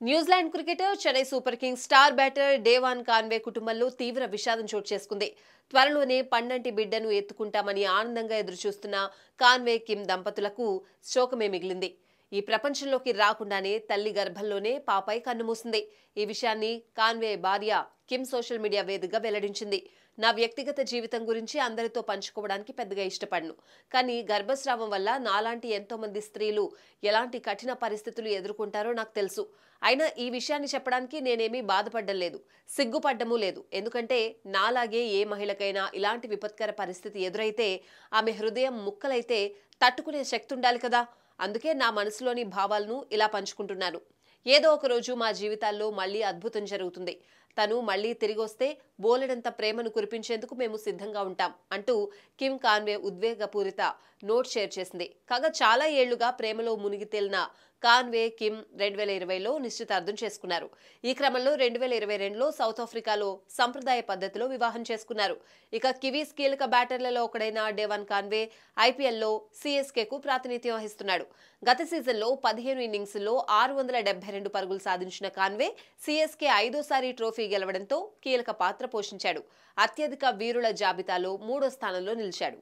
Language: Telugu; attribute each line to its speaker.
Speaker 1: New Zealand cricketer Chennai Super Kings star batter Devon Conway కుటుంబంలో తీవ్ర విషాదం చోటు చేసుకుంది. త్వరలోనే పండంటి బిడ్డను ఎత్తుకుంటామని ఆనందంగా ఎదురుచూస్తున్న కాన్వే కిమ్ దంపతులకు శోకమే మిగిలింది. ఈ ప్రపంచంలోకి రాకుండానే తల్లి గర్భంలోనే పాపై కన్నుమూసింది. ఈ విషయాన్ని కాన్వే భార్య కిమ్ సోషల్ మీడియా వేదికగా వెల్లడించింది. నా వ్యక్తిగత జీవితం గురించి అందరితో పంచుకోవడానికి పెద్దగా ఇష్టపడను, కానీ గర్భస్రావం వల్ల నాలాంటి ఎంతో మంది స్త్రీలు ఎలాంటి కఠిన పరిస్థితులు ఎదుర్కొంటారో నాకు తెలుసు. అయినా ఈ విషయాన్ని చెప్పడానికి నేనేమీ బాధపడ్డం లేదు, సిగ్గుపడ్డమూ లేదు. ఎందుకంటే నాలాగే ఏ మహిళకైనా ఇలాంటి విపత్కర పరిస్థితి ఎదురైతే ఆమె హృదయం ముక్కలైతే తట్టుకునే శక్తి ఉండాలి కదా. అందుకే నా మనసులోని భావాలను ఇలా పంచుకుంటున్నాను. ఏదో ఒక రోజు మా జీవితాల్లో మళ్లీ అద్భుతం జరుగుతుంది. తను మళ్లీ తిరిగొస్తే బోలెడంత ప్రేమను కురిపించేందుకు మేము సిద్ధంగా ఉంటాం అంటూ కిమ్ కాన్వే ఉద్వేగపూరిత నోట్ షేర్ చేసింది. కాగా చాలా ఏళ్లుగా ప్రేమలో మునిగి తేలిన కాన్వే కిమ్ 2020లో నిశ్చితార్థం చేసుకున్నారు. ఈ క్రమంలో 2022లో సౌత్ ఆఫ్రికాలో సంప్రదాయ పద్ధతిలో వివాహం చేసుకున్నారు. ఇక కివీస్ కీలక బ్యాటర్లలో ఒకడైన డేవాన్ కాన్వే ఐపీఎల్లో సీఎస్కేకు ప్రాతినిధ్యం వహిస్తున్నాడు. గత సీజన్లో 15 ఇన్నింగ్స్లో 672 పరుగులు సాధించిన కాన్వే సీఎస్కే 5వ ట్రోఫీ గెలవడంతో కీలక పాత్ర పోషించాడు. అత్యధిక వీరుల జాబితాలో 3వ స్థానంలో నిలిచాడు.